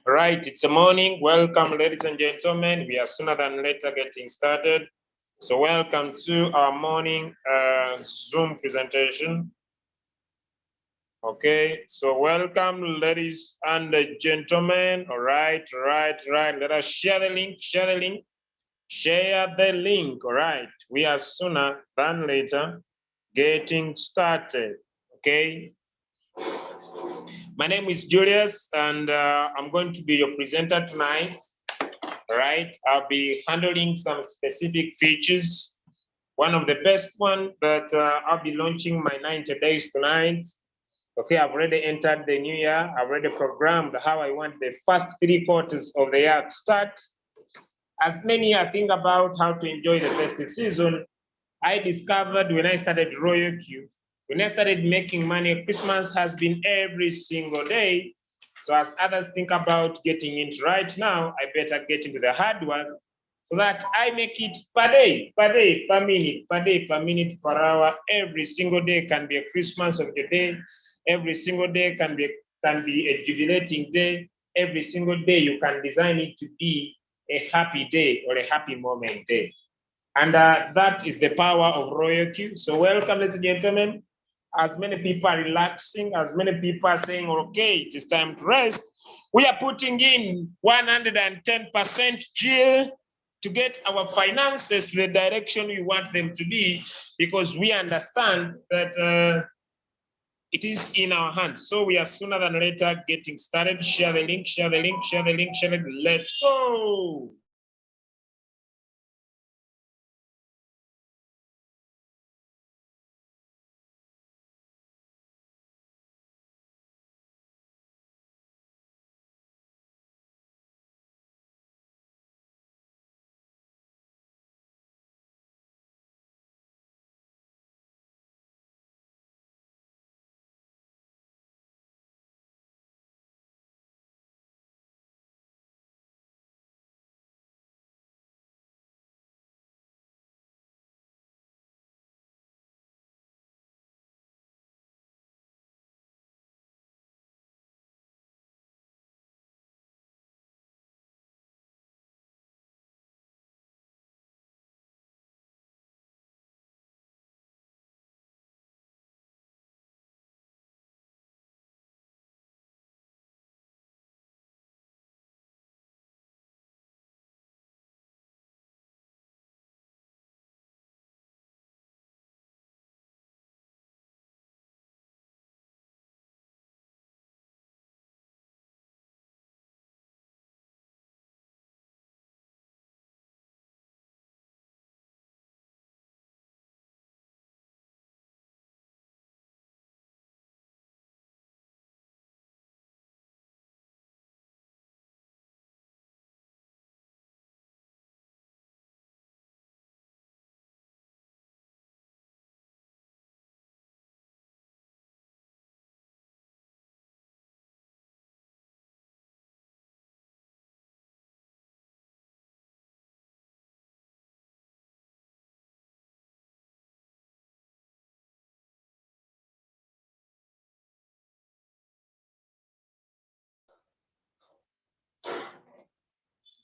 All right, it's a morning. Welcome, ladies and gentlemen. We are sooner than later getting started. So welcome to our morning Zoom presentation. Okay, so welcome, ladies and gentlemen. All right. Let us share the link, share the link. All right, we are sooner than later getting started. Okay. My name is Julius, and I'm going to be your presenter tonight. All right, I'll be handling some specific features. One of the best one that I'll be launching my 90 days tonight. Okay, I've already entered the new year. I've already programmed how I want the first 3 quarters of the year to start. As many I think about how to enjoy the festive season, I discovered when I started Royalq, when I started making money, Christmas has been every single day. So as others think about getting into right now, I better get into the hard work so that I make it per day, per minute, per hour. Every single day can be a Christmas of the day. Every single day can be a jubilating day. Every single day you can design it to be a happy day or a happy moment day. And that is the power of Royalq. So welcome, ladies and gentlemen. As many people are relaxing, as many people are saying, okay, it is time to rest, we are putting in 110% GL to get our finances to the direction we want them to be, because we understand that it is in our hands. So we are sooner than later getting started. Share the link, share the link, share the link, share it. Let's go.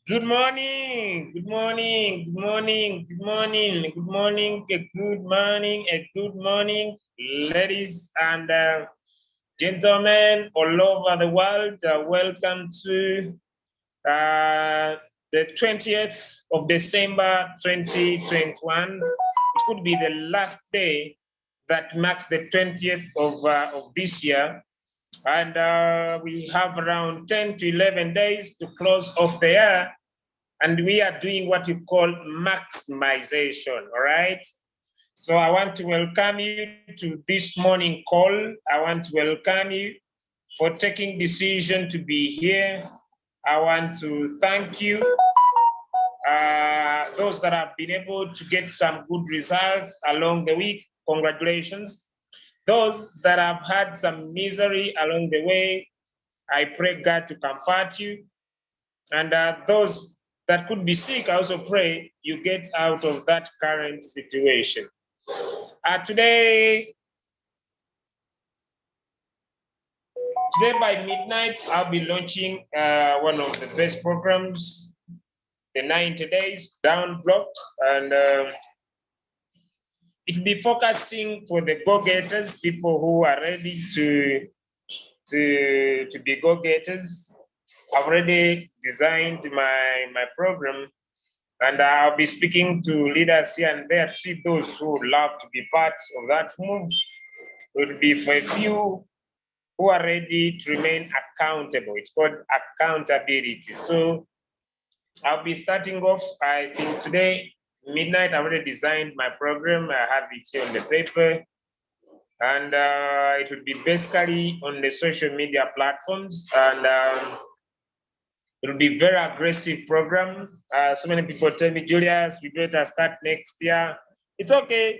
Good morning, good morning, good morning, good morning, good morning, good morning, ladies and gentlemen all over the world. Welcome to the 20th of December 2021. It could be the last day that marks the 20th of this year. And we have around 10 to 11 days to close off the year. And we are doing what you call maximization, all right? So I want to welcome you to this morning call. I want to welcome you for taking decision to be here. I want to thank you, those that have been able to get some good results along the week. Congratulations. Those that have had some misery along the way, I pray God to comfort you. And those that could be sick, I also pray you get out of that current situation. Today by midnight, I'll be launching one of the best programs, the 90 days down block, and it will be focusing for the go-getters, people who are ready to be go-getters. I've already designed my program, and I'll be speaking to leaders here and there to see those who would love to be part of that move. It will be for a few who are ready to remain accountable. It's called accountability. So I'll be starting off, I think today, midnight. I already designed my program. I have it here on the paper. And it will be basically on the social media platforms. And it will be very aggressive program. So many people tell me, Julius, we better start next year. It's okay.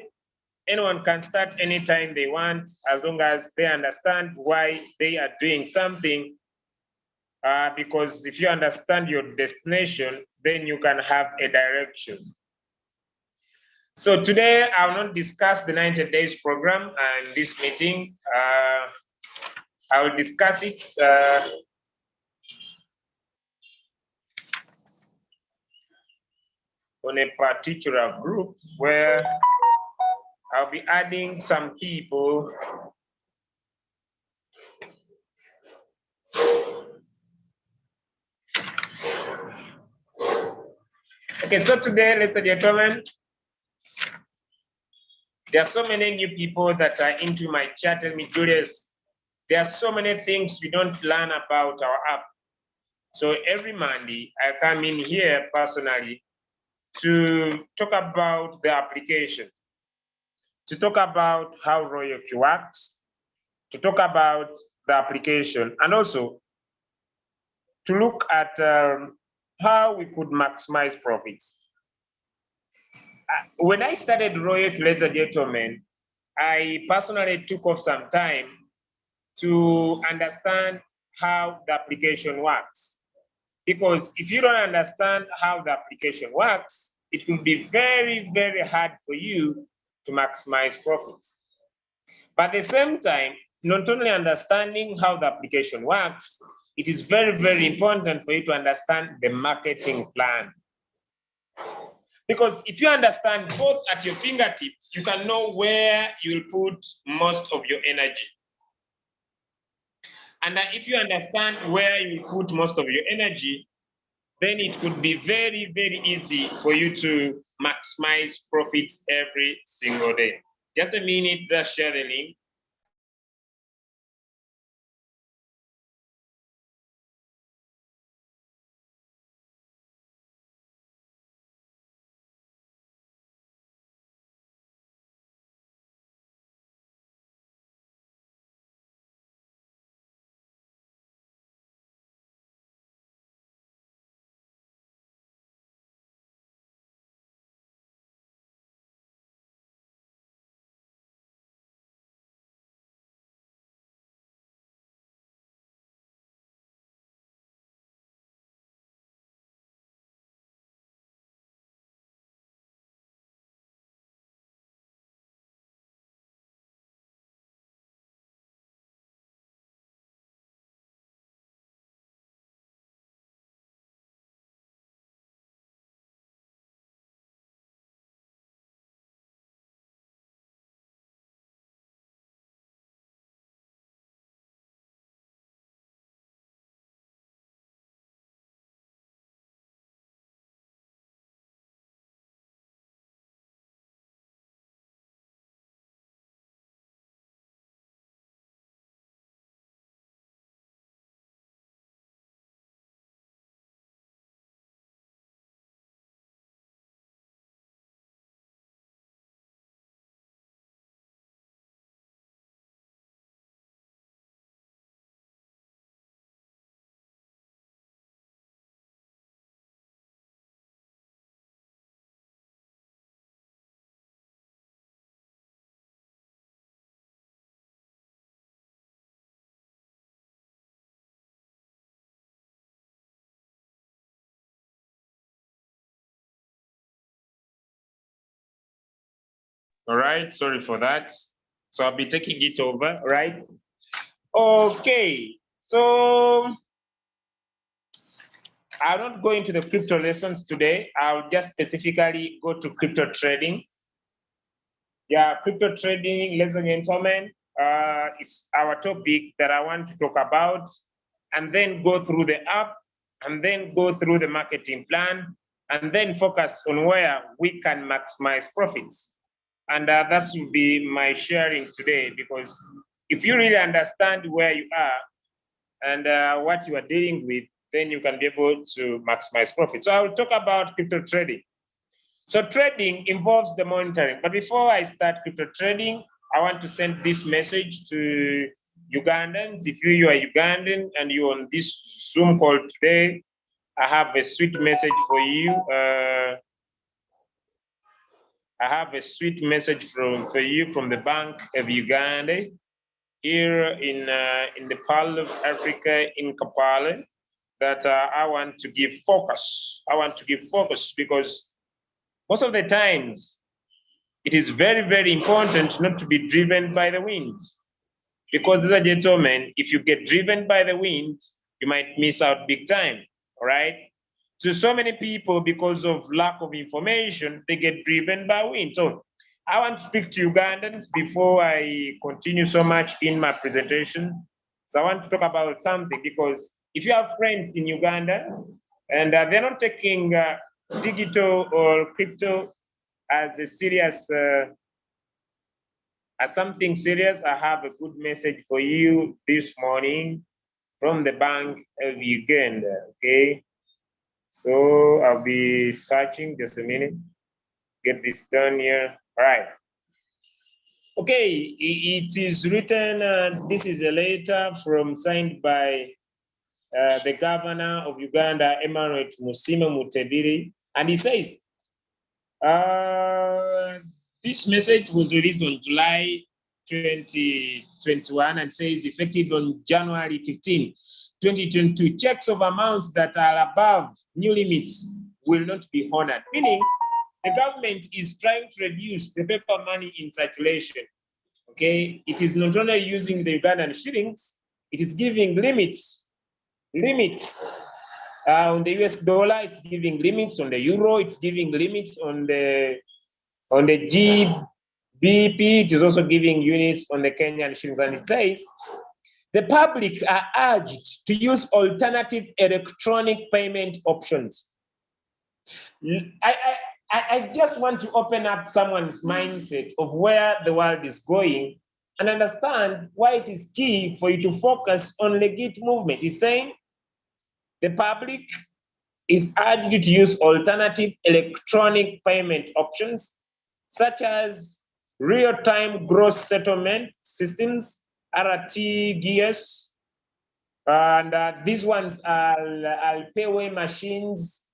Anyone can start anytime they want, as long as they understand why they are doing something. Because if you understand your destination, then you can have a direction. So today, I will not discuss the 90 days program in this meeting. I will discuss it on a particular group where I'll be adding some people. Okay, so today, ladies and gentlemen, there are so many new people that are into my chat. Tell me, Julius, there are so many things we don't learn about our app. So every Monday, I come in here personally to talk about the application, to talk about how Royalq works, to talk about the application, and also to look at how we could maximize profits. When I started Royalq, ladies and gentlemen, I personally took off some time to understand how the application works. Because if you don't understand how the application works, it will be very, very hard for you to maximize profits. But at the same time, not only understanding how the application works, it is very, very important for you to understand the marketing plan. Because if you understand both at your fingertips, you can know where you will put most of your energy. And if you understand where you put most of your energy, then it could be very, very easy for you to maximize profits every single day. Just a minute, let's share the link. All right, sorry for that. So I'll be taking it over, right? Okay, So I'll not go into the crypto lessons today. I'll just specifically go to crypto trading. Yeah, crypto trading, ladies and gentlemen, is our topic that I want to talk about, and then go through the app, and then go through the marketing plan, and then focus on where we can maximize profits. And that will be my sharing today, because if you really understand where you are and what you are dealing with, then you can be able to maximize profit. So I will talk about crypto trading. So trading involves the monitoring. But before I start crypto trading, I want to send this message to Ugandans. If you are Ugandan and you're on this Zoom call today, I have a sweet message for you. I have a sweet message for you from the Bank of Uganda here in the Pearl of Africa in Kampala, that I want to give focus. I want to give focus because most of the times it is very, very important not to be driven by the wind. Because, ladies and gentlemen, if you get driven by the wind, you might miss out big time, all right? So many people, because of lack of information, they get driven by wind. So I want to speak to Ugandans before I continue so much in my presentation. So I want to talk about something, because if you have friends in Uganda and they're not taking digital or crypto as a serious, as something serious, I have a good message for you this morning from the Bank of Uganda, okay? So I'll be searching just a minute, get this done here. All right. Okay, it is written, this is a letter signed by the governor of Uganda, Emmanuel Musima Mutebiri, and he says, this message was released on July 2021 and says effective on January 15, 2022, checks of amounts that are above new limits will not be honored. Meaning, the government is trying to reduce the paper money in circulation. Okay, it is not only using the Ugandan shillings, it is giving limits. On the US dollar, it's giving limits. On the euro, it's giving limits. On the GBP, it is also giving units on the Kenyan shillings. And it says, the public are urged to use alternative electronic payment options. I just want to open up someone's mindset of where the world is going and understand why it is key for you to focus on legit movement. He's saying the public is urged to use alternative electronic payment options, such as real-time gross settlement systems, RTGS, and these ones are payway machines.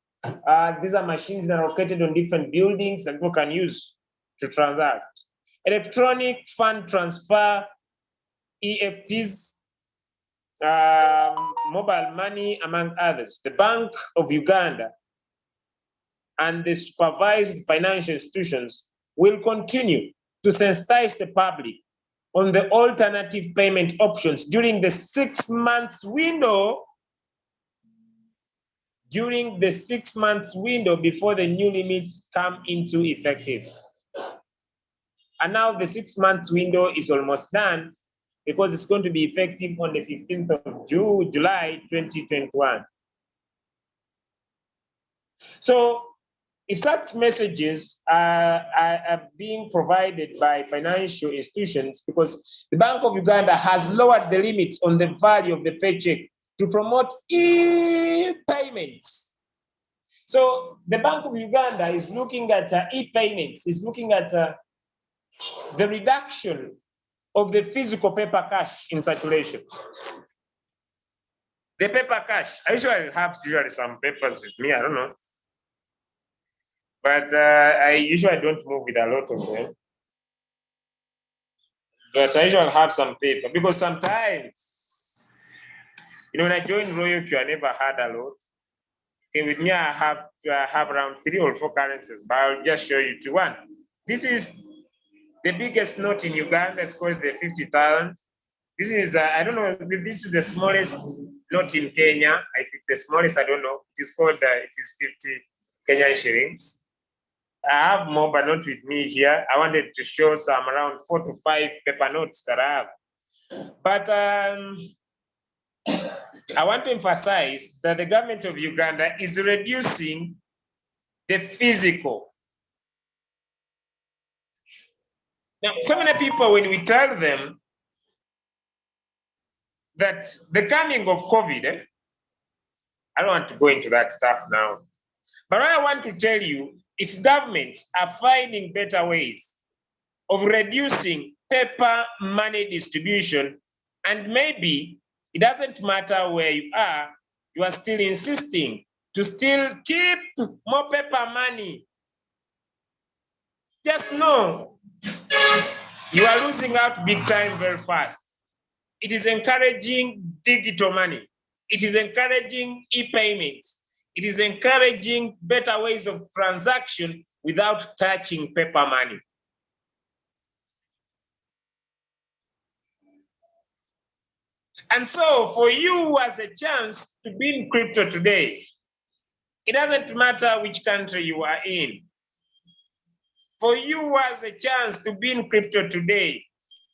These are machines that are located on different buildings and people can use to transact. Electronic fund transfer, EFTs, mobile money, among others. The Bank of Uganda and the supervised financial institutions will continue to sensitize the public on the alternative payment options during the 6 months window before the new limits come into effective. And now the 6 months window is almost done because it's going to be effective on the 15th of July 2021. So if such messages are being provided by financial institutions, because the Bank of Uganda has lowered the limits on the value of the paycheck to promote e-payments. So the Bank of Uganda is looking at e-payments, is looking at the reduction of the physical paper cash in circulation. The paper cash, I usually have some papers with me, I don't know. But I usually don't move with a lot of them. But I usually have some paper because sometimes, when I joined Royalq, I never had a lot. Okay, with me, I have around 3 or 4 currencies, but I'll just show you to one. This is the biggest note in Uganda. It's called the 50,000. This is, I don't know, this is the smallest note in Kenya. I think the smallest, I don't know. It is called, it is 50 Kenyan shillings. I have more, but not with me here. I wanted to show some around 4 to 5 paper notes that I have. But I want to emphasize that the government of Uganda is reducing the physical. Now, so many people, when we tell them that the coming of COVID, I don't want to go into that stuff now. But what I want to tell you, if governments are finding better ways of reducing paper money distribution, and maybe it doesn't matter where you are still insisting to still keep more paper money, just know you are losing out big time very fast. It is encouraging digital money. It is encouraging e-payments. It is encouraging better ways of transaction without touching paper money. And so for you as a chance to be in crypto today, it doesn't matter which country you are in. For you as a chance to be in crypto today,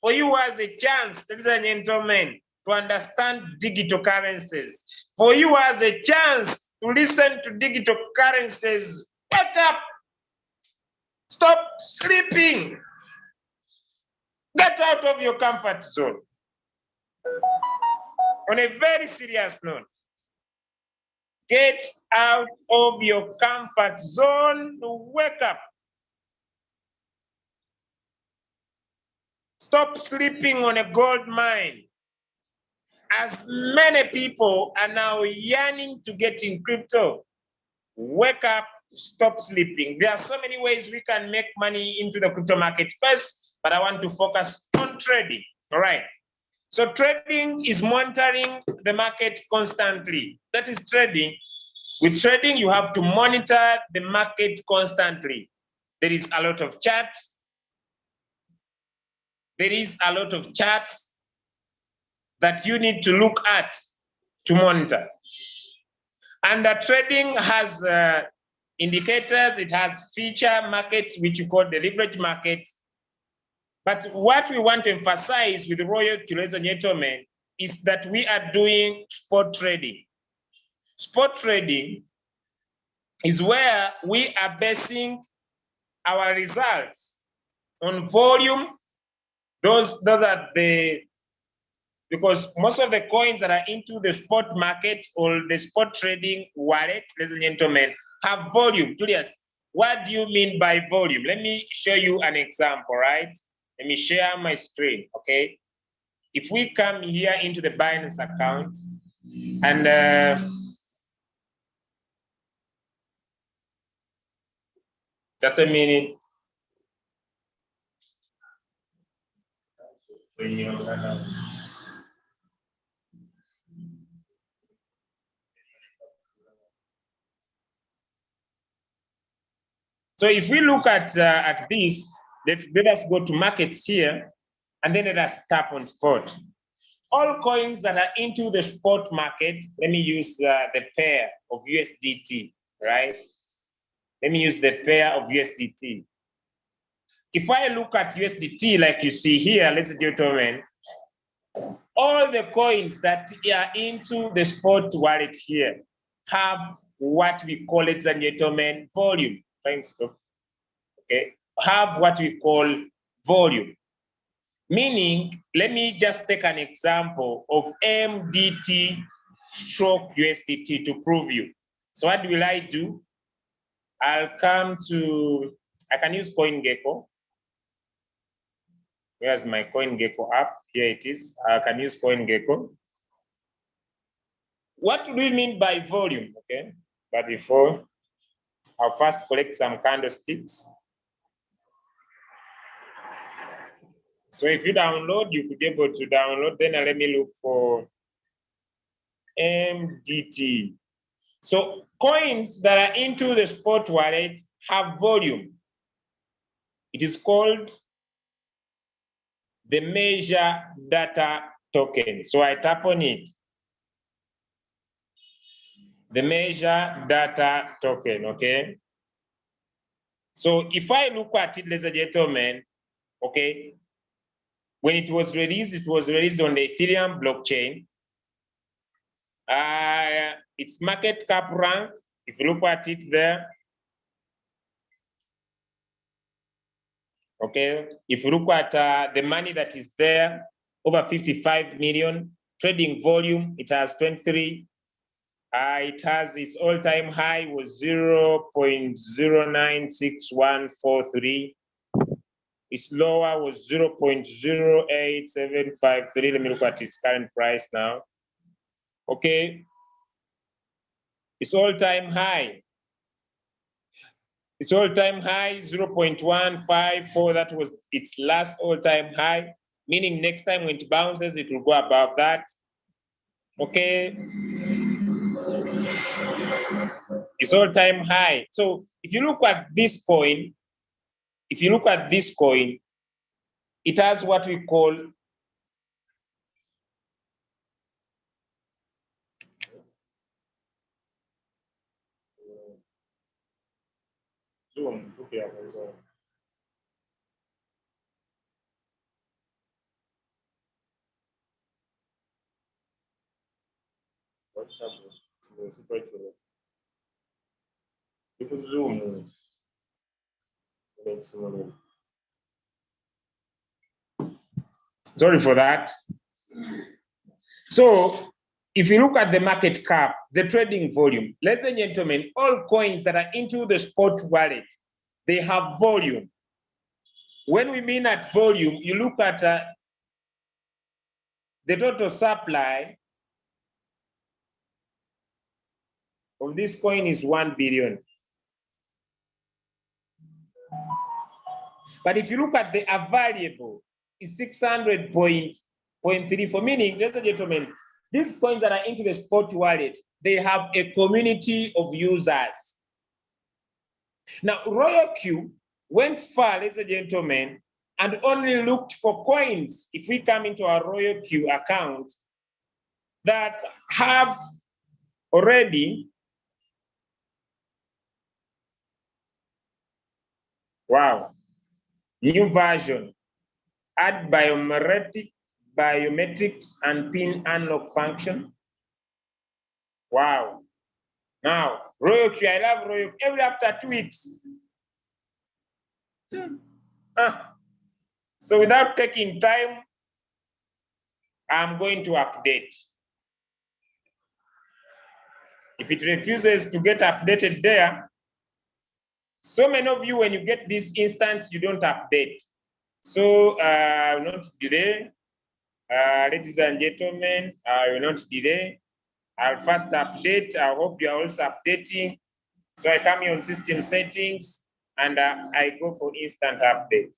for you as a chance, ladies and gentlemen, to understand digital currencies, for you as a chance to listen to digital currencies, wake up, stop sleeping, get out of your comfort zone. On a very serious note, get out of your comfort zone, wake up. Stop sleeping on a gold mine. As many people are now yearning to get in crypto, wake up, stop sleeping. There are so many ways we can make money into the crypto market first, but I want to focus on trading, all right? So trading is monitoring the market constantly. That is trading. With trading, you have to monitor the market constantly. There is a lot of charts. There is a lot of charts that you need to look at to monitor. And trading has indicators, it has feature markets, which you call the leverage markets. But what we want to emphasize with Royalq, ladies and gentlemen, is that we are doing spot trading. Spot trading is where we are basing our results on volume. Those are the, because most of the coins that are into the spot market or the spot trading wallet, ladies and gentlemen, have volume. Julius, what do you mean by volume? Let me show you an example, right? Let me share my screen, okay? If we come here into the Binance account and just a minute. So if we look at this, let us go to markets here, and then let us tap on spot. All coins that are into the spot market, let me use the pair of USDT, right? Let me use the pair of USDT. If I look at USDT, like you see here, ladies and gentlemen, all the coins that are into the spot wallet here have what we call, ladies and gentlemen, volume. Thanks. Okay, have what we call volume. Meaning, let me just take an example of MDT stroke USDT to prove you. So what will I do? I'll come to, I can use CoinGecko. Here's my CoinGecko app. Here it is. I can use CoinGecko. What do we mean by volume? Okay, but before, I'll first collect some candlesticks. So if you download, you could be able to download. Then let me look for MDT. So coins that are into the spot wallet have volume. It is called the measure data token. So I tap on it. The measure data token, okay? So if I look at it, ladies and gentlemen, okay, when it was released on the Ethereum blockchain. Its market cap rank, if you look at it there, okay, if you look at the money that is there, over 55 million, trading volume, it has 23. It has its all-time high was 0.096143. Its lower was 0.08753. Let me look at its current price now. Okay. Its all-time high. Its all-time high, 0.154. That was its last all-time high. Meaning next time when it bounces, it will go above that. Okay. It's all-time high. So if you look at this coin, it has what we call zoom. Okay, zoom. Sorry for that. So if you look at the market cap, the trading volume, ladies and gentlemen, all coins that are into the spot wallet, they have volume. When we mean at volume, you look at the total supply of this coin is 1 billion. But if you look at the available, it's 600.34, meaning, ladies and gentlemen, these coins that are into the spot wallet, they have a community of users. Now, Royalq went far, ladies and gentlemen, and only looked for coins, if we come into our Royalq account, that have already, wow, new version, add biometrics and PIN unlock function. Wow. Now, Royalq, I love Royalq. Every after 2 weeks. So without taking time, I'm going to update. If it refuses to get updated there, so many of you, when you get this instance, you don't update. So I will not delay. Ladies and gentlemen, I will not delay. I'll first update. I hope you are also updating. So I come here on system settings and I go for instant update.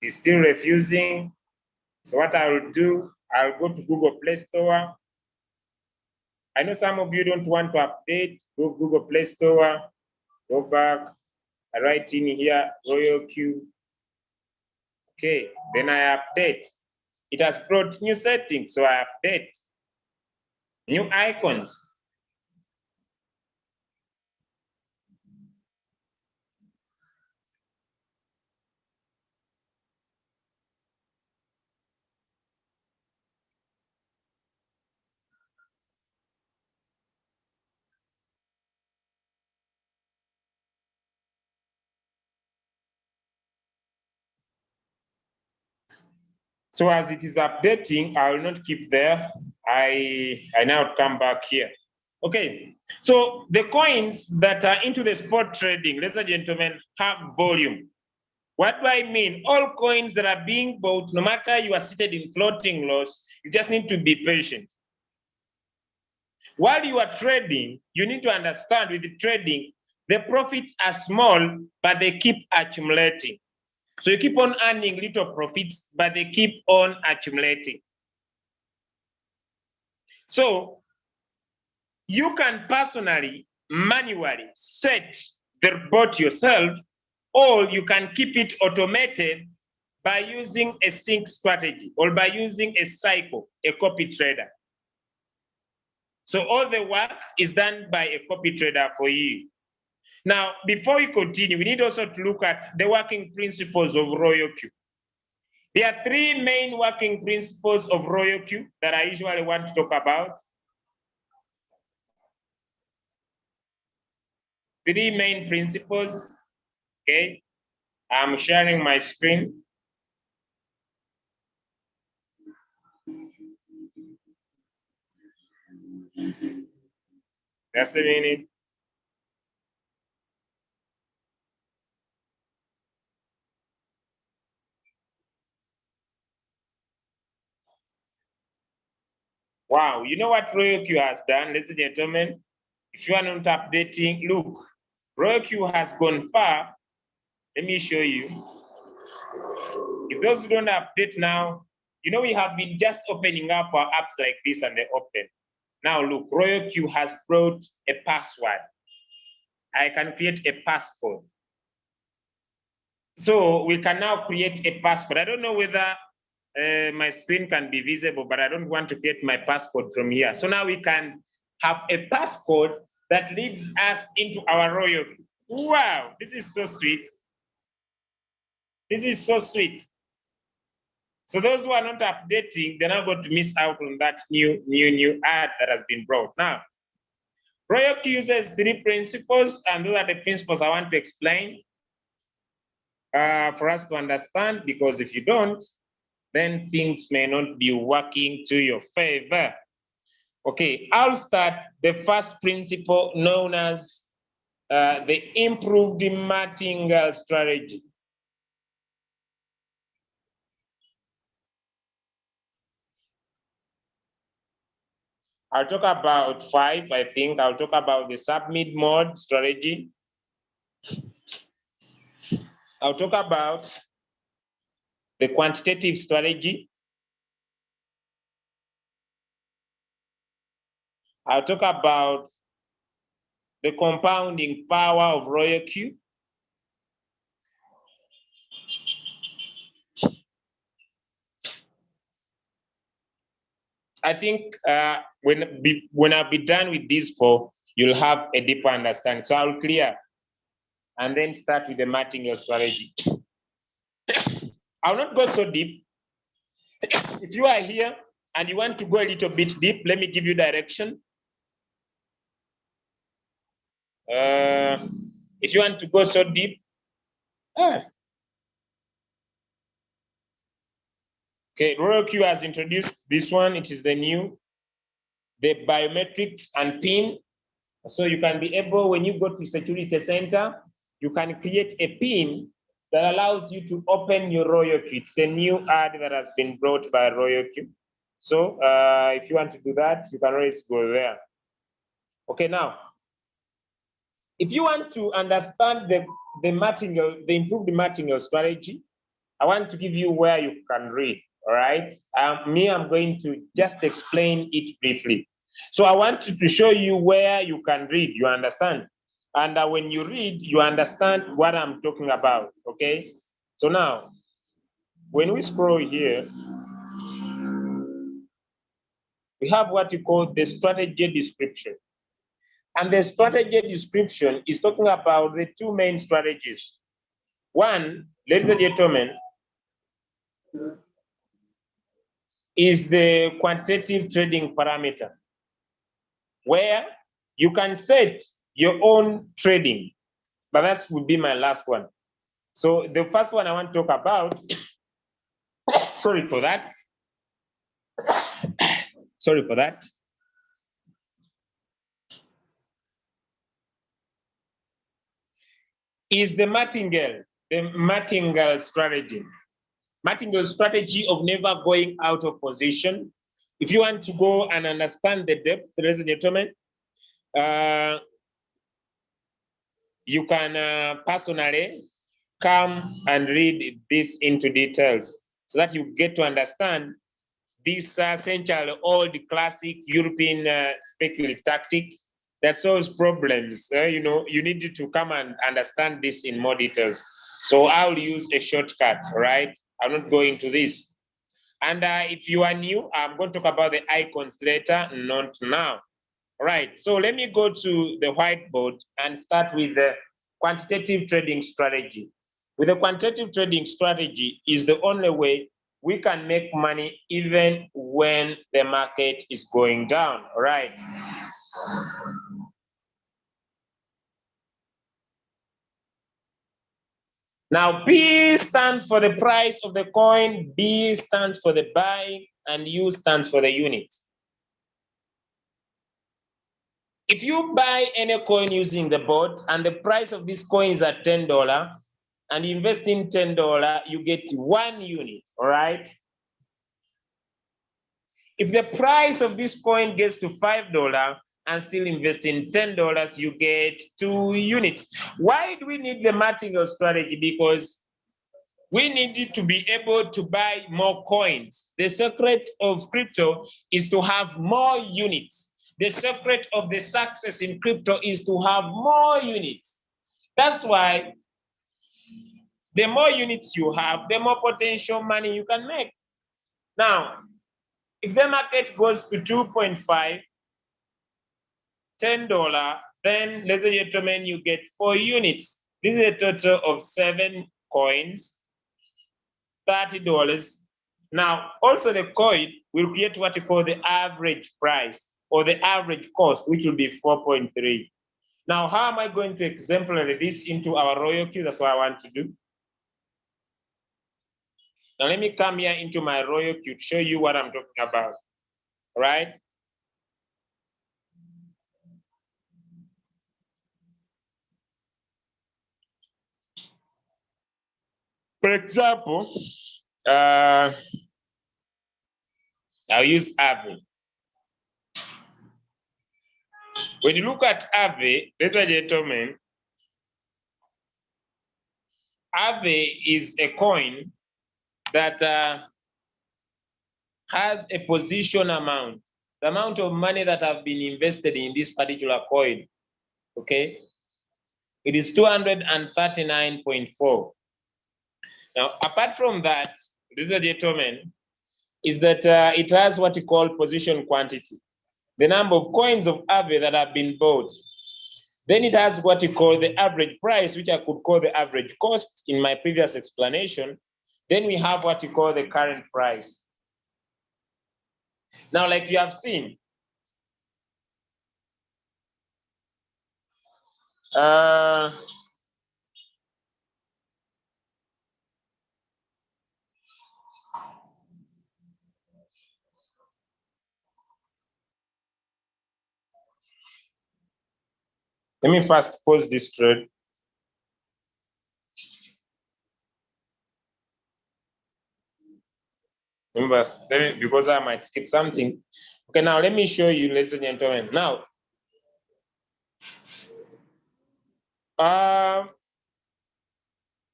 It's still refusing. So what I will do, I'll go to Google Play Store. I know some of you don't want to update. Go Google Play Store, go back, I write in here, Royalq. Okay, then I update. It has brought new settings, so I update. New icons. So as it is updating, I will not keep there. I now come back here. Okay, so the coins that are into the spot trading, ladies and gentlemen, have volume. What do I mean? All coins that are being bought, no matter you are seated in floating loss, you just need to be patient. While you are trading, you need to understand with the trading, the profits are small, but they keep accumulating. So you keep on earning little profits, but they keep on accumulating. So you can personally, manually set the bot yourself, or you can keep it automated by using a sync strategy or by using a cycle, a copy trader. So all the work is done by a copy trader for you. Now, before we continue, we need also to look at the working principles of Royalq. There are three main working principles of Royalq that I usually want to talk about. Three main principles, okay? I'm sharing my screen. Just a minute. Wow, you know what Royalq has done, ladies and gentlemen? If you are not updating, look, Royalq has gone far. Let me show you. If those who don't update now, you know, we have been just opening up our apps like this and they open. Now look, Royalq has brought a password. I can create a passcode. So we can now create a passcode. I don't know whether my screen can be visible, but I don't want to create my passcode from here. So now we can have a passcode that leads us into our Royalq. Wow, this is so sweet. This is so sweet. So those who are not updating, they're not going to miss out on that new ad that has been brought. Now, Royalq uses three principles, and those are the principles I want to explain for us to understand, because if you don't, then things may not be working to your favor. Okay, I'll start the first principle known as the improved Martingale strategy. I'll talk about 5, I think. I'll talk about the submit mode strategy. I'll talk about the quantitative strategy. I'll talk about the compounding power of Royalq. I think when I'll be done with these 4, you'll have a deeper understanding. So I'll clear and then start with the Martingale strategy. I'll not go so deep. If you are here and you want to go a little bit deep, let me give you direction. If you want to go so deep, okay, Royalq has introduced this one. It is the biometrics and PIN. So you can be able, when you go to Security Center, you can create a PIN that allows you to open your Royalq. It's a new ad that has been brought by Royalq. So if you want to do that, you can always go there. Okay, now, if you want to understand the improved Martingale strategy, I want to give you where you can read, all right? I'm going to just explain it briefly. So I want to show you where you can read, you understand? And when you read, you understand what I'm talking about, okay? So now, when we scroll here, we have what you call the strategy description. And the strategy description is talking about the 2 main strategies. One, ladies and gentlemen, is the quantitative trading parameter, where you can set your own trading, but that would be my last one. So the first one I want to talk about, sorry for that. Sorry for that. Is the Martingale strategy. Martingale strategy of never going out of position. If you want to go and understand the depth, ladies and gentlemen, you can personally come and read this into details so that you get to understand this essential old classic European speculative tactic that solves problems. You know, you need to come and understand this in more details. So I'll use a shortcut, right? I'm not going to this. And if you are new, I'm going to talk about the icons later, not now. All right, so let me go to the whiteboard and start with the quantitative trading strategy. With the quantitative trading strategy is the only way we can make money even when the market is going down, all right? Now, P stands for the price of the coin, B stands for the buy, and U stands for the unit. If you buy any coin using the bot and the price of this coin is at $10 and you invest in $10, you get 1 unit, all right? If the price of this coin gets to $5 and still invest in $10, you get 2 units. Why do we need the Martingale strategy? Because we need to be able to buy more coins. The secret of crypto is to have more units. The secret of the success in crypto is to have more units. That's why the more units you have, the more potential money you can make. Now, if the market goes to 2.5, $10, then, ladies and gentlemen, you get 4 units. This is a total of 7 coins, $30. Now, also the coin will create what you call the average price or the average cost, which will be 4.3. Now, how am I going to exemplify this into our Royalq? That's what I want to do. Now, let me come here into my Royalq to show you what I'm talking about, all right? For example, I'll use Aave. When you look at Aave, ladies and gentlemen, Aave is a coin that has a position amount, the amount of money that have been invested in this particular coin, okay? It is 239.4. Now, apart from that, ladies and gentlemen, is that it has what you call position quantity, the number of coins of Aave that have been bought. Then it has what you call the average price, which I could call the average cost in my previous explanation. Then we have what you call the current price. Now, like you have seen, let me first pause this trade. Remember, because I might skip something. Okay, now let me show you, ladies and gentlemen. Now,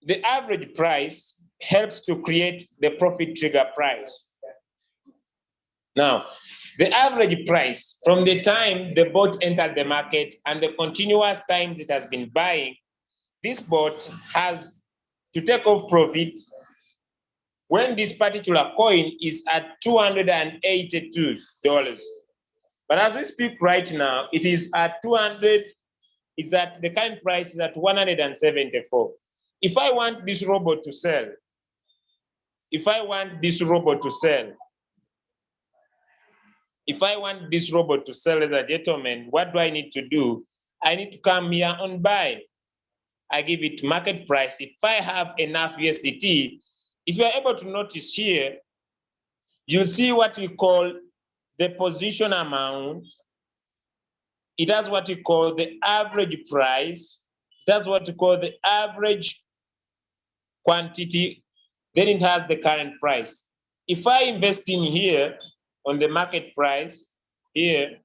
the average price helps to create the profit trigger price. Now, the average price from the time the bot entered the market and the continuous times it has been buying, this bot has to take off profit when this particular coin is at $282. But as we speak right now, it is at 200, it's at the current price is at 174. If I want this robot to sell, ladies and gentlemen, what do I need to do? I need to come here on buy. I give it market price. If I have enough USDT, if you are able to notice here, you'll see what we call the position amount. It has what you call the average price. It has what you call the average quantity. Then it has the current price. If I invest in here on the market price here,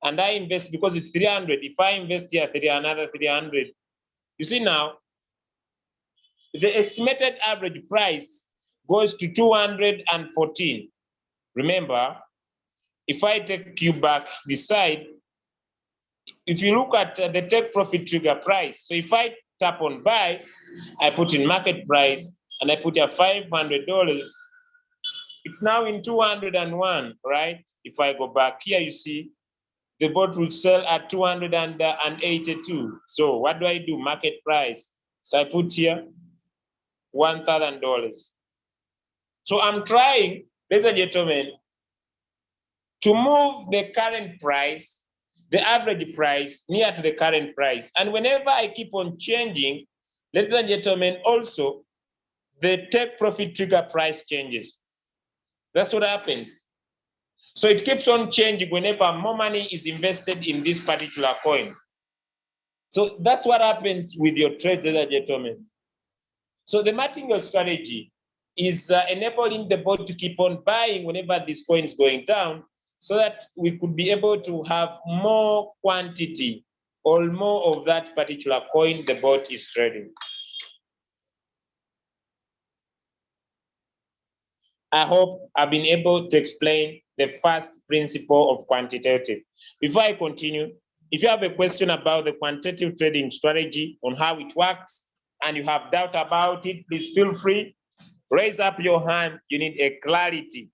and I invest because it's 300, if I invest here another 300, you see now, the estimated average price goes to 214. Remember, if I take you back this side, if you look at the take profit trigger price, so if I tap on buy, I put in market price, and I put here $500, it's now in 201, right? If I go back here, you see, the bot will sell at 282. So what do I do? Market price. So I put here $1,000. So I'm trying, ladies and gentlemen, to move the current price, the average price, near to the current price. And whenever I keep on changing, ladies and gentlemen, also, the take profit trigger price changes. That's what happens. So it keeps on changing whenever more money is invested in this particular coin. So that's what happens with your trades, ladies and gentlemen. So the Martingale strategy is enabling the bot to keep on buying whenever this coin is going down, so that we could be able to have more quantity or more of that particular coin the bot is trading. I hope I've been able to explain the first principle of quantitative. Before I continue, if you have a question about the quantitative trading strategy, on how it works, and you have doubt about it, please feel free. Raise up your hand. You need a clarity.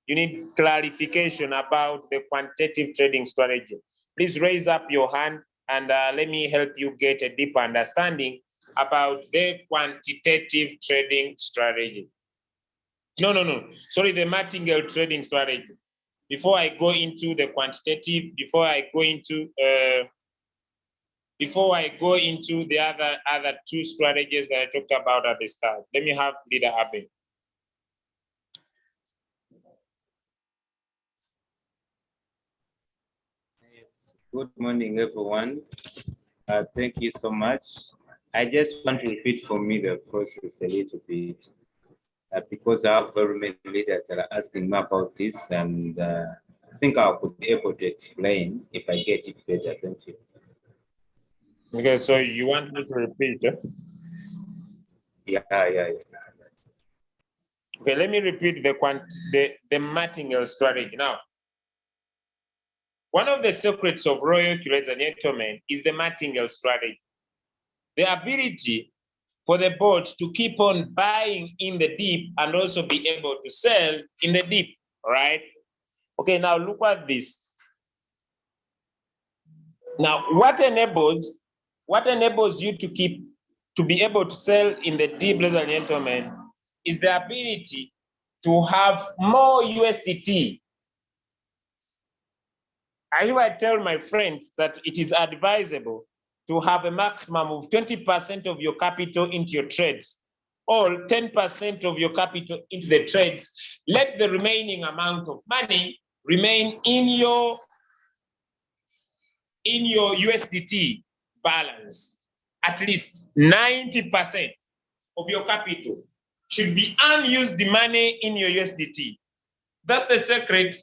You need clarification about the quantitative trading strategy. Please raise up your hand and let me help you get a deeper understanding about the quantitative trading strategy. No. Sorry, the Martingale trading strategy. Before I go into the quantitative, before I go into the other two strategies that I talked about at the start, let me have Leader Abe. Yes. Good morning, everyone. Thank you so much. I just want to repeat for me the process a little bit because I have very many leaders that are asking me about this, and I think I could be able to explain if I get it better. Thank you. Okay, so you want me to repeat? Yeah. Okay, let me repeat the Martingale strategy. Now, one of the secrets of Royalq, ladies and gentlemen, is the Martingale strategy. The ability for the bot to keep on buying in the dip and also be able to sell in the dip, right? Okay, now look at this. Now, what enables you to be able to sell in the dip, ladies and gentlemen, is the ability to have more USDT. I tell my friends that it is advisable to have a maximum of 20% of your capital into your trades, or 10% of your capital into the trades. Let the remaining amount of money remain in your USDT balance. At least 90% of your capital should be unused money in your USDT. That's the secret.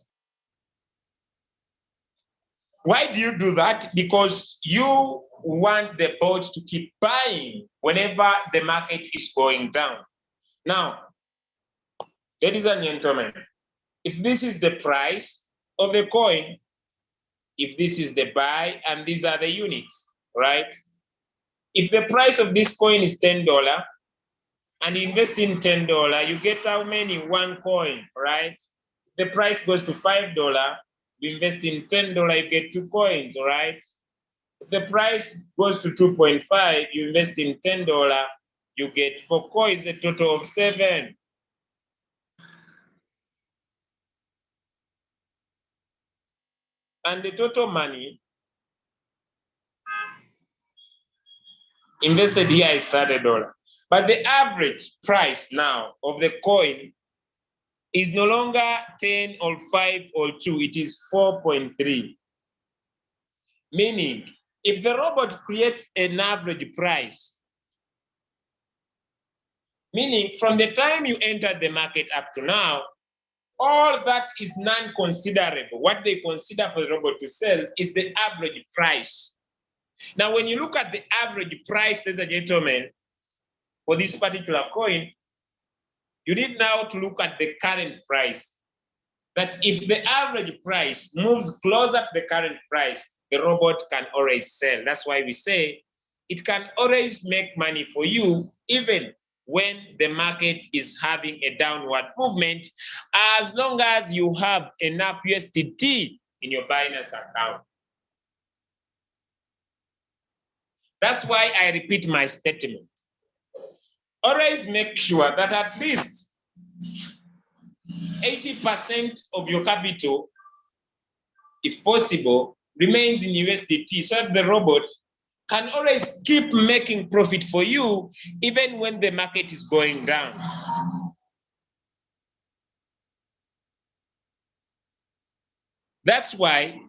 Why do you do that? Because you want the bot to keep buying whenever the market is going down. Now, ladies and gentlemen, if this is the price of the coin, if this is the buy, and these are the units, right? If the price of this coin is $10 and you invest in $10, you get how many? One coin, right? If the price goes to $5, you invest in $10, you get 2 coins, all right? If the price goes to 2.5, you invest in $10, you get 4 coins, a total of 7. And the total money invested here is $30. But the average price now of the coin is no longer 10 or 5 or 2, it is 4.3. Meaning, if the robot creates an average price, meaning from the time you entered the market up to now, all that is non-considerable. What they consider for the robot to sell is the average price. Now, when you look at the average price, ladies and gentlemen, for this particular coin, you need now to look at the current price. That if the average price moves closer to the current price, the robot can always sell. That's why we say it can always make money for you, even when the market is having a downward movement, as long as you have enough USDT in your Binance account. That's why I repeat my statement. Always make sure that at least 80% of your capital, if possible, remains in USDT so that the robot can always keep making profit for you even when the market is going down. That's why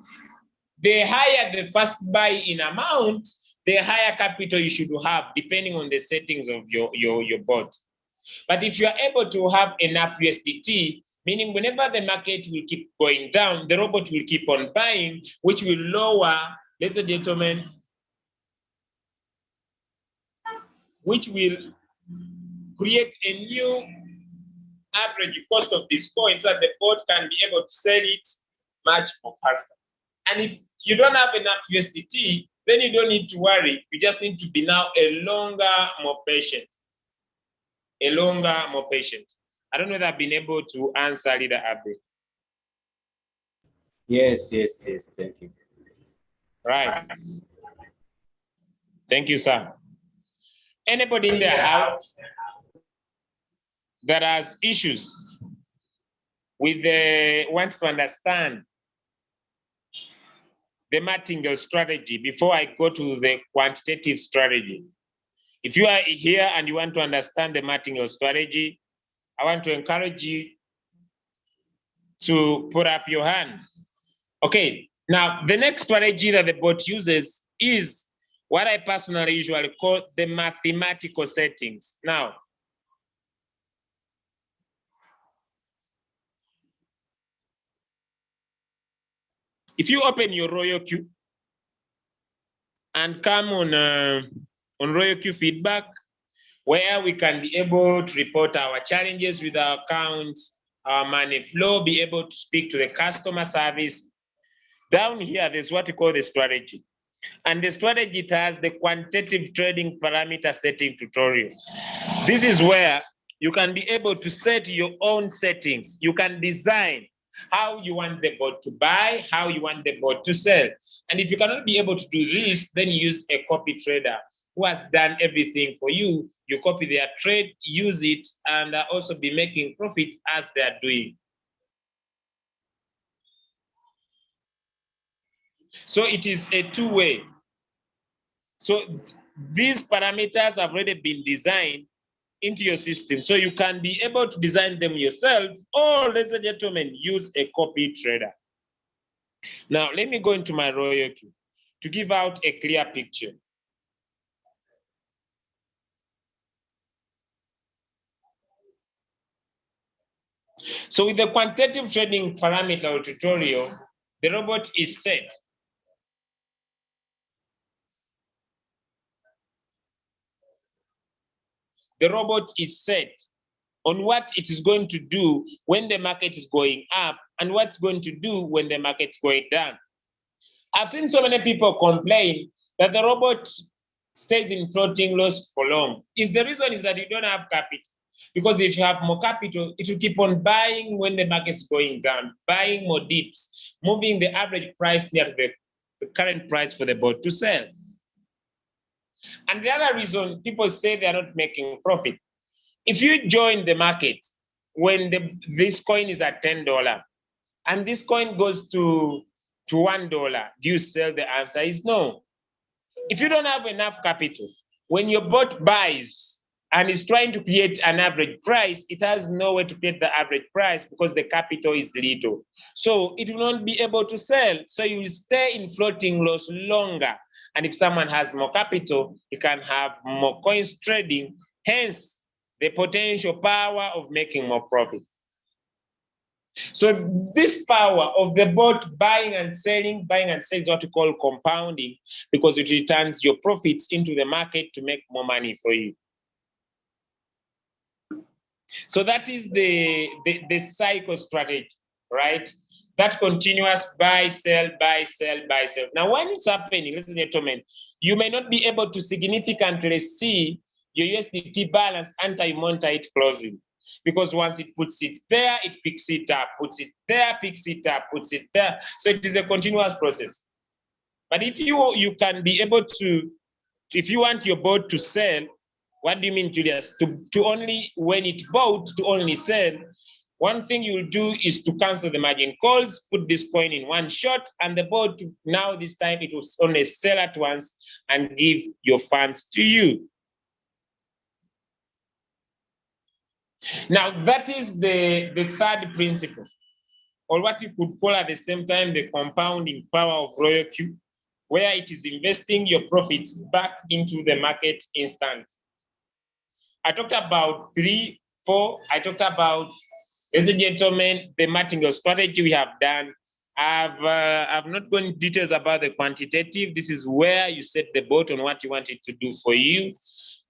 the higher the first buy in amount, the higher capital you should have, depending on the settings of your bot. But if you are able to have enough USDT, meaning whenever the market will keep going down, the robot will keep on buying, which will lower, ladies and gentlemen, which will create a new average cost of this coin so that the bot can be able to sell it much more faster. And if you don't have enough USDT, then you don't need to worry. You just need to be now a longer, more patient. A longer, more patient. I don't know if I've been able to answer Leader Abe. Yes. Thank you. Right. Thank you, sir. Anybody in the house that has issues with wants to understand the Martingale strategy before I go to the quantitative strategy? If you are here and you want to understand the Martingale strategy, I want to encourage you to put up your hand. Okay, now the next strategy that the bot uses is what I personally usually call the mathematical settings. Now, if you open your Royalq and come on Royalq feedback, where we can be able to report our challenges with our accounts, our money flow, be able to speak to the customer service. Down here, there's what we call the strategy. And the strategy has the quantitative trading parameter setting tutorial. This is where you can be able to set your own settings. You can design how you want the bot to buy, how you want the bot to sell. And if you cannot be able to do this, then use a copy trader who has done everything for you. You copy their trade, use it, and also be making profit as they are doing. So it is a two-way. So these parameters have already been designed into your system. So you can be able to design them yourself, or, ladies and gentlemen, use a copy trader. Now, let me go into my Royalq to give out a clear picture. So with the quantitative trading parameter tutorial, the robot is set. The robot is set on what it is going to do when the market is going up and what's going to do when the market's going down. I've seen so many people complain that the robot stays in floating loss for long. The reason is that you don't have capital. Because if you have more capital, it will keep on buying when the market's going down, buying more dips, moving the average price near the current price for the bot to sell. And the other reason people say they are not making profit. If you join the market when this coin is at $10 and this coin goes to $1, do you sell? The answer is no. If you don't have enough capital, when your bot buys and is trying to create an average price, it has no way to create the average price because the capital is little. So it will not be able to sell. So you will stay in floating loss longer. And if someone has more capital, you can have more coins trading, hence the potential power of making more profit. So this power of the bot buying and selling is what we call compounding, because it returns your profits into the market to make more money for you. So that is the cycle strategy, right? That continuous buy, sell, buy, sell, buy, sell. Now, when it's happening, ladies and gentlemen, you may not be able to significantly see your USDT balance until you monitor it closely. Because once it puts it there, it picks it up, puts it there, picks it up, puts it there. So it is a continuous process. But if you can be able to, if you want your boat to sell, what do you mean, Julius? To only, when it bought, to only sell, one thing you'll do is to cancel the margin calls, put this coin in one shot, and the boat, now this time it will only sell at once and give your funds to you. Now, that is the third principle, or what you could call at the same time the compounding power of Royalq, where it is investing your profits back into the market instant. I talked about 3, 4. I talked about, ladies and gentlemen, the Martingale strategy we have done. I've not gone into details about the quantitative. This is where you set the boat on what you want it to do for you.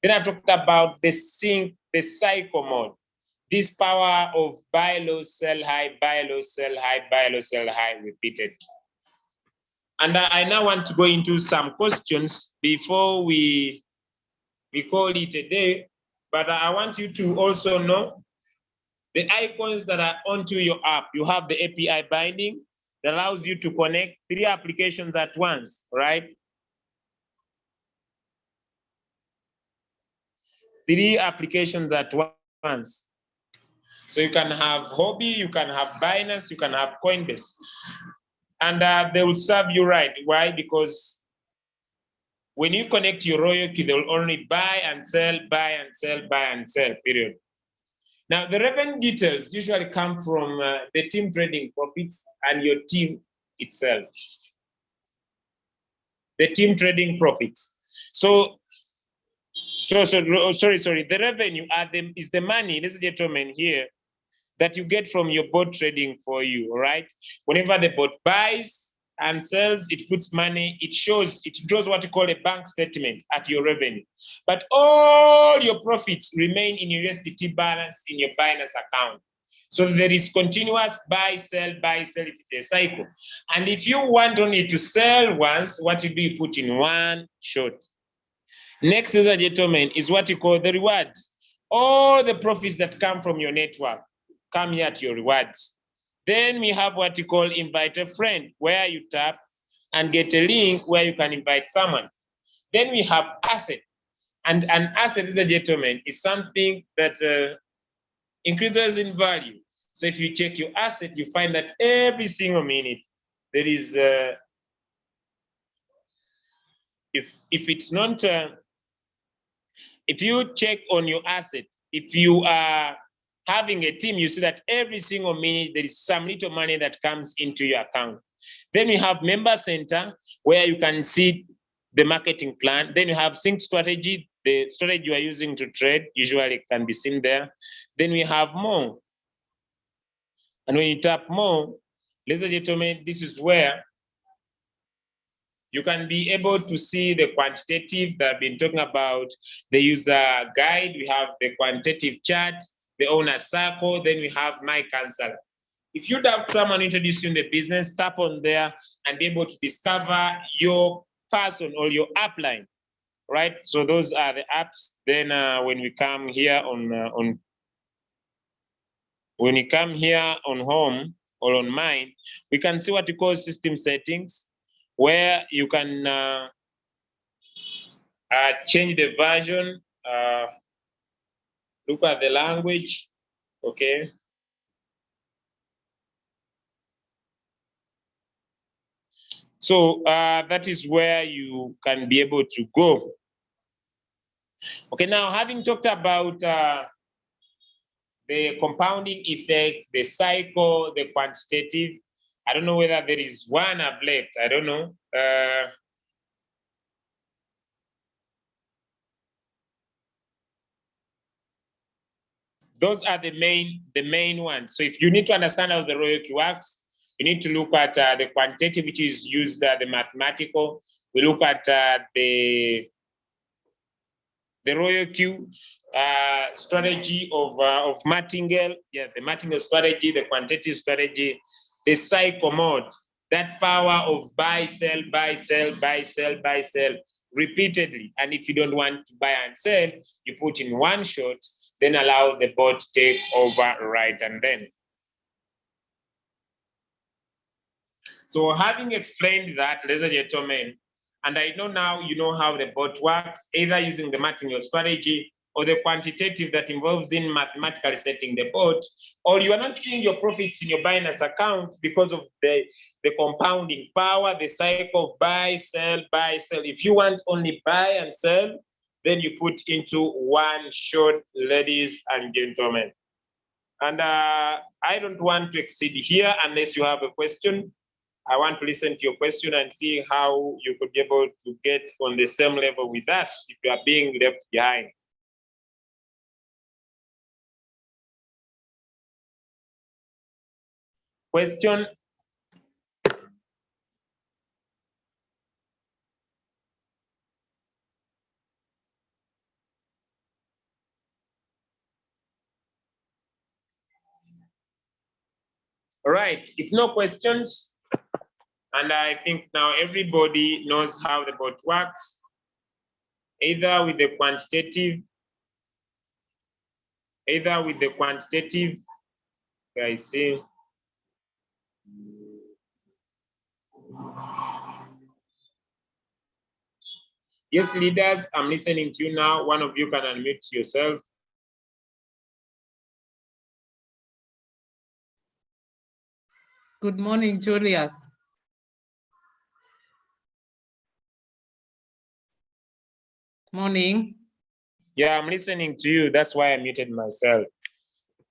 Then I talked about the cycle mode. This power of buy low, sell high, buy low, sell high, buy low, sell high, repeated. And I now want to go into some questions before we call it a day. But I want you to also know the icons that are onto your app. You have the API binding that allows you to connect 3 applications at once, right? 3 applications at once. So you can have Hobby, you can have Binance, you can have Coinbase. And they will serve you right. Why? Because when you connect your Royalq, they will only buy and sell, buy and sell, buy and sell, period. Now, the revenue details usually come from the team trading profits and your team itself. The team trading profits. Sorry. The revenue is the money, ladies and gentlemen, here that you get from your bot trading for you, all right? Whenever the bot buys and sells, it puts money, it draws what you call a bank statement at your revenue. But all your profits remain in your USDT balance in your Binance account. So there is continuous buy, sell, if it's a cycle. And if you want only to sell once, what you do, you put in one shot. Next, ladies and gentlemen, is what you call the rewards. All the profits that come from your network come here to your rewards. Then we have what you call invite a friend, where you tap and get a link where you can invite someone. Then we have asset. And an asset, ladies and gentlemen, is something that increases in value. So if you check your asset, you find that every single minute there is, if it's not, if you check on your asset, if you are having a team, you see that every single minute there is some little money that comes into your account. Then we have member center, where you can see the marketing plan. Then you have sync strategy, the strategy you are using to trade usually can be seen there. Then we have more. And when you tap more, ladies and gentlemen, this is where you can be able to see the quantitative that I've been talking about, the user guide. We have the quantitative chart, the owner circle, then we have my counselor. If you doubt someone introduce you in the business, tap on there and be able to discover your person or your upline, right? So those are the apps. Then when we come here on home or on mine, we can see what we call system settings, where you can change the version, look at the language, okay? So that is where you can be able to go. Okay, now having talked about the compounding effect, the cycle, the quantitative, I don't know whether there is one I've left, I don't know. Those are the main ones. So if you need to understand how the Royalq works, you need to look at the quantitative, which is used the mathematical. We look at the Royalq strategy of Martingale. Yeah, the Martingale strategy, the quantitative strategy, the cycle mode, that power of buy, sell, buy, sell, buy, sell, buy, sell, repeatedly. And if you don't want to buy and sell, you put in one shot, then allow the bot take over right and then. So having explained that, ladies and gentlemen, and I know now you know how the bot works, either using the Martingale strategy or the quantitative that involves in mathematically setting the bot, or you are not seeing your profits in your Binance account because of the compounding power, the cycle of buy, sell, buy, sell. If you want only buy and sell, then you put into one shot, ladies and gentlemen. And I don't want to exceed here unless you have a question. I want to listen to your question and see how you could be able to get on the same level with us if you are being left behind. Question? All right, if no questions, and I think now everybody knows how the bot works, either with the quantitative, I see. Yes, leaders, I'm listening to you now. One of you can unmute yourself. Good morning, Julius. Morning. Yeah, I'm listening to you. That's why I muted myself.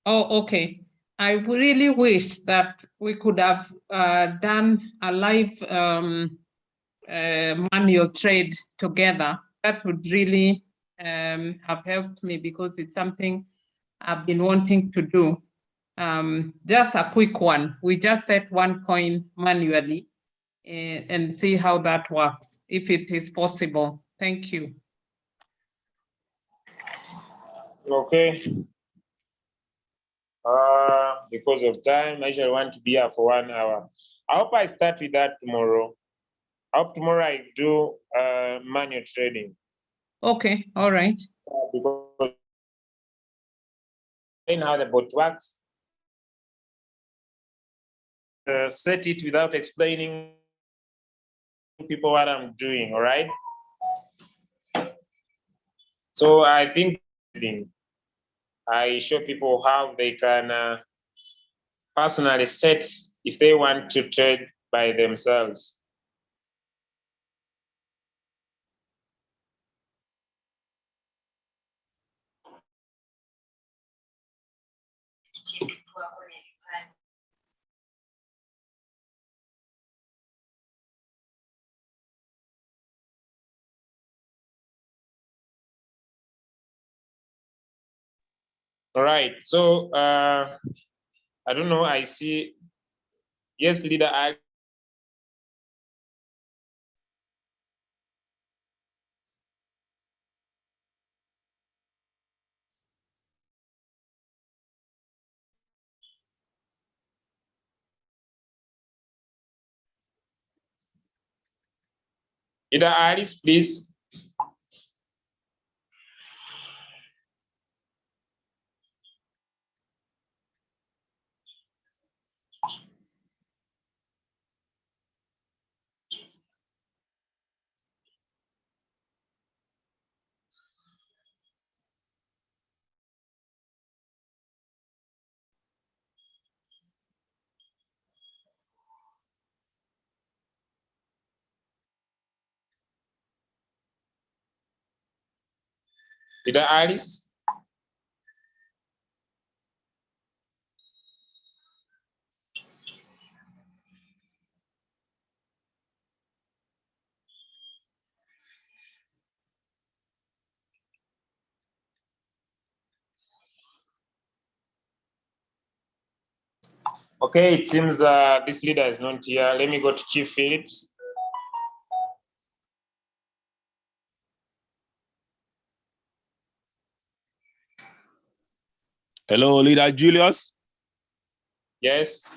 Oh, okay. I really wish that we could have done a live manual trade together. That would really have helped me because it's something I've been wanting to do. Just a quick one. We just set one coin manually and see how that works, if it is possible. Thank you. Okay. Because of time, I shall want to be here for 1 hour. I hope I start with that tomorrow. I hope tomorrow I do manual trading. Okay, all right. Because in how the bot works, set it without explaining people what I'm doing, all right? So I think I show people how they can personally set if they want to trade by themselves. All right, so I don't know, I see, yes, leader, Leader Alice, please. Leader Alice. Okay, it seems this leader is not here. Let me go to Chief Phillips. Hello, Leader Julius. Yes.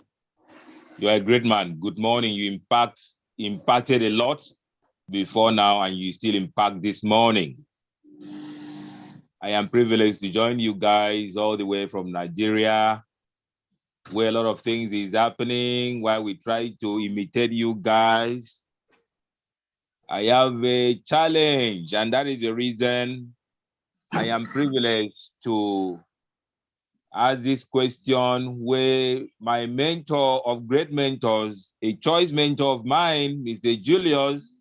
You are a great man. Good morning. You impacted a lot. before now, and you still impact this morning. I am privileged to join you guys all the way from Nigeria, where a lot of things is happening, while we try to imitate you guys. I have a challenge, and that is the reason I am privileged to ask this question, where my mentor of great mentors, a choice mentor of mine, Mr. Julius,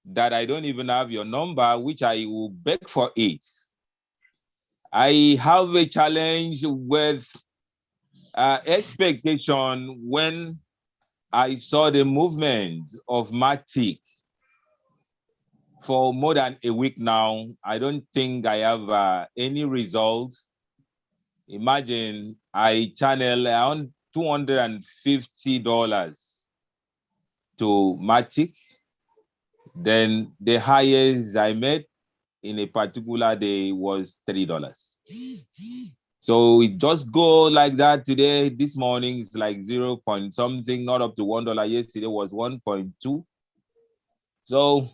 that I don't even have your number, which I will beg for it. I have a challenge with expectation when I saw the movement of Matic for more than a week now. I don't think I have any results. Imagine I channel around $250 to Matic. Then the highest I made in a particular day was $3. So it just go like that today. This morning is like 0 point something, not up to $1. Yesterday was 1.2. So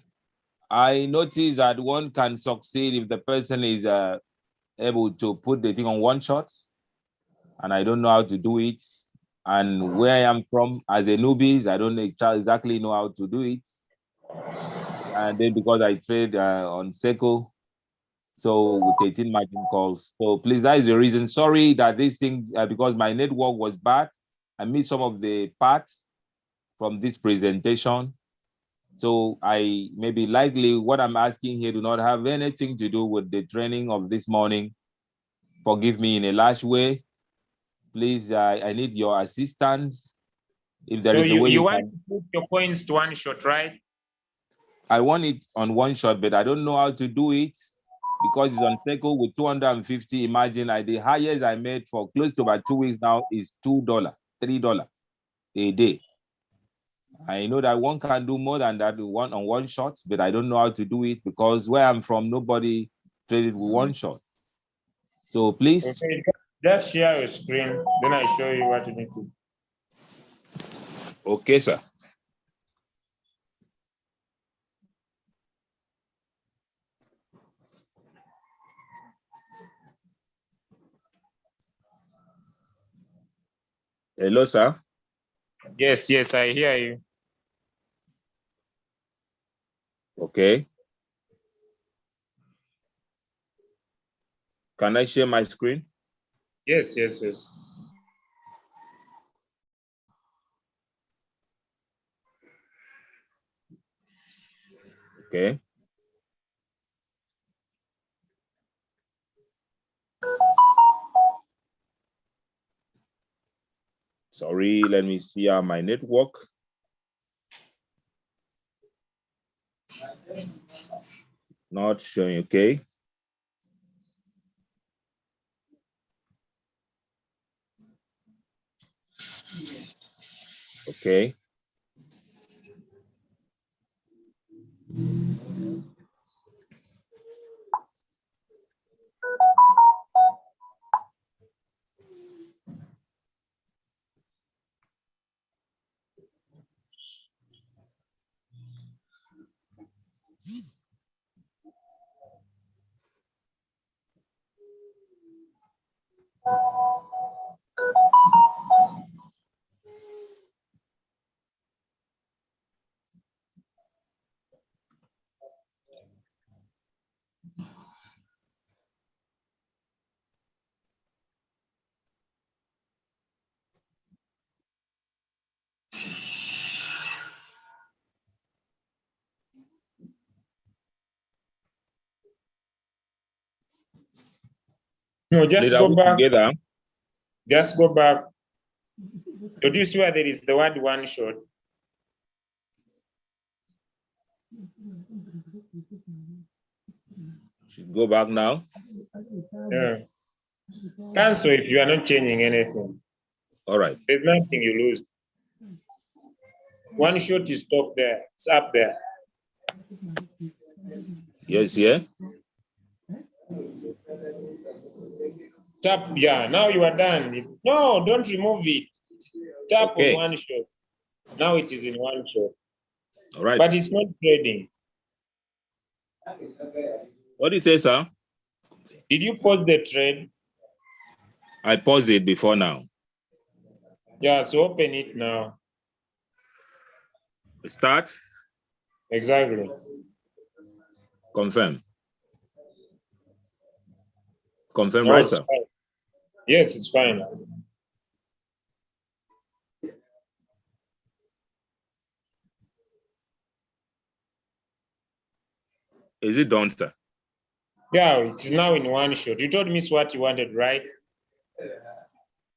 I noticed that one can succeed if the person is able to put the thing on one shot, and I don't know how to do it. And where I am from as a newbie, I don't exactly know how to do it. And then because I trade on Seco, so with 18 margin calls. So please, that is the reason. Sorry that these things, because my network was bad, I missed some of the parts from this presentation. So I maybe likely what I'm asking here do not have anything to do with the training of this morning. Forgive me in a large way. Please, I need your assistance. If there is a way you you want can. to put your coins to one shot, right? I want it on one shot, but I don't know how to do it because it's on Seco with 250. Imagine the highest I made for close to about 2 weeks now is $2, $3 a day. I know that one can do more than that on one shot, but I don't know how to do it because where I'm from, nobody traded with one shot. So please. Okay, just share your screen, then I show you what you need to do. Okay, sir. Hello, sir. Yes, I hear you. Okay. Can I share my screen? Yes. Okay. Sorry, let me see my network. Not showing, okay. Okay. No, just go back. Together. Just go back. Did you see where there is the word one shot? Should go back now. Yeah. Cancel if you are not changing anything. All right. There's nothing you lose. One shot is top there. It's up there. Yes, yeah. Tap, yeah, now you are done. No, don't remove it. Tap Okay. on one shot. Now it is in one shot. All right. But it's not trading. What do you say, sir? Did you pause the trade? I paused it before now. Yeah, so open it now. Start. Exactly. Confirm. Confirm, No, right, it's sir? fine. Yes, it's fine. Is it done, sir? Yeah, it's now in one shot. You told me it's what you wanted, right?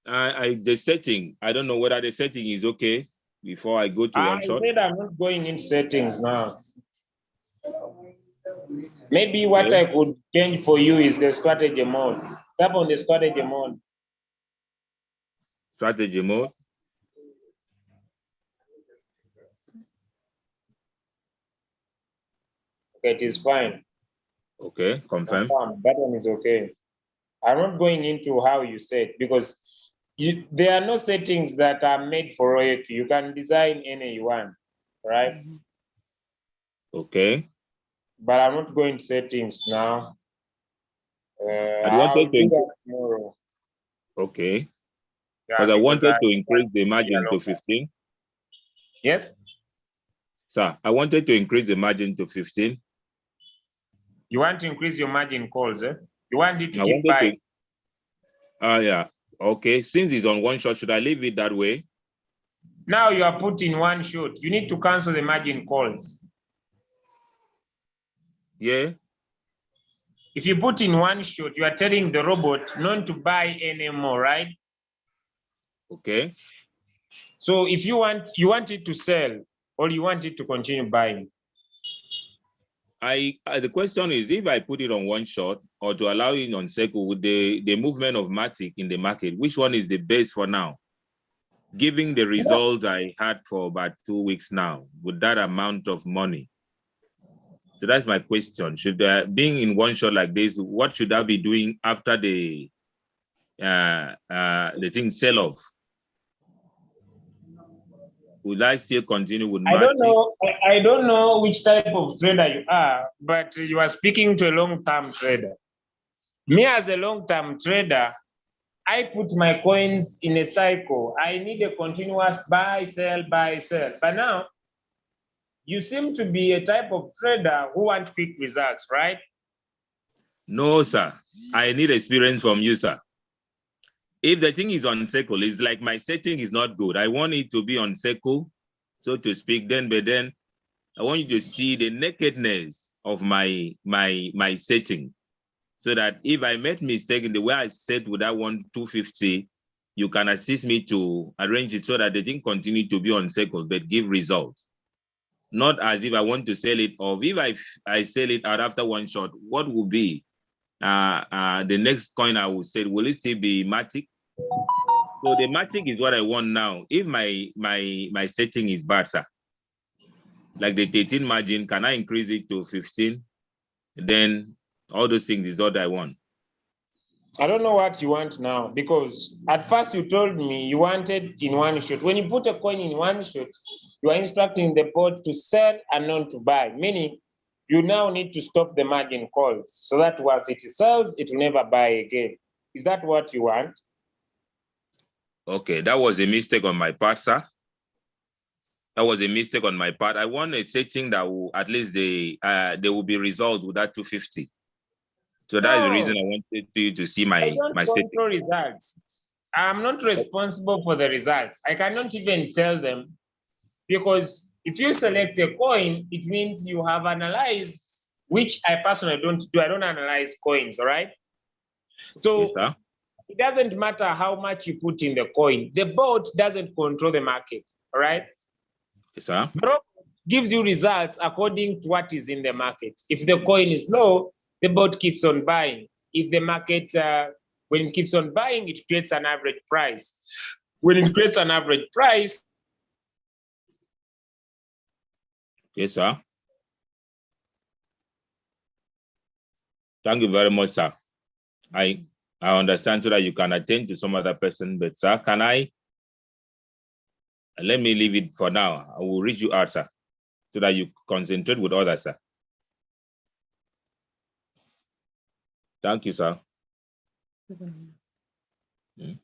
The setting, I don't know whether the setting is okay before I go to I one shot. said I'm not going into settings now. Maybe what Okay. I could change for you is the strategy mode. Tap on the strategy mode. Strategy mode. Okay, it is fine. Okay, confirm. That one is okay. I'm not going into how you set because there are no settings that are made for Royalq. You can design any you want, right? Okay. But I'm not going to settings now. I I'll wanted do to, that tomorrow. okay. Yeah, Because I because wanted to increase the margin to 15. Yes? Sir, I wanted to increase the margin to 15. You want to increase your margin calls, eh? You want it to I keep wanted buying. to, yeah. Okay, since it's on one shot, should I leave it that way? Now you are put in one shot. You need to cancel the margin calls. Yeah. If you put in one shot, you are telling the robot not to buy anymore, right? Okay. So if you want it to sell or you want it to continue buying. The question is, if I put it on one shot or to allow it on cycle with the movement of Matic in the market, which one is the best for now? Giving the results I had for about 2 weeks now, with that amount of money. So that's my question. Should being in one shot like this, what should I be doing after the thing sell off? Would I still continue with Matic? I don't know which type of trader you are, but you are speaking to a long-term trader. Me as a long-term trader, I put my coins in a cycle. I need a continuous buy, sell, buy, sell. But now, you seem to be a type of trader who want quick results, right? No, sir. I need experience from you, sir. If the thing is on cycle, it's like my setting is not good. I want it to be on cycle, so to speak. But then I want you to see the nakedness of my setting, so that if I made mistake in the way I set with that 250, you can assist me to arrange it so that the thing continue to be on cycle but give results. Not as if I want to sell it off. If I sell it out after one shot, what will be the next coin I will sell? Will it still be Matic? So the Matic is what I want now. If my setting is bad, sir, like the 13 margin, can I increase it to 15? Then all those things is what I want. I don't know what you want now, because at first you told me you wanted in one shot. When you put a coin in one shot, you are instructing the bot to sell and not to buy, meaning you now need to stop the margin calls so that once it sells, it will never buy again. Is that what you want? Okay, that was a mistake on my part, sir. That was a mistake on my part. I want a setting that will at least there will be results with that 250. So that is the reason I wanted you to see my setting. Results. I'm not responsible for the results. I cannot even tell them, because if you select a coin, it means you have analyzed, which I personally don't do. I don't analyze coins, all right? So yes, sir. It doesn't matter how much you put in the coin. The bot doesn't control the market, all right? Yes, sir. The bot gives you results according to what is in the market. If the coin is low, the bot keeps on buying. If the market, when it keeps on buying, it creates an average price. When it creates an average price. Yes, sir. Thank you very much, sir. I understand so that you can attend to some other person, but sir, can I? Let me leave it for now. I will reach you out, sir. so that you concentrate with others, sir. Thank you, sir. Mm.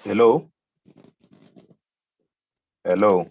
Hello? Hello?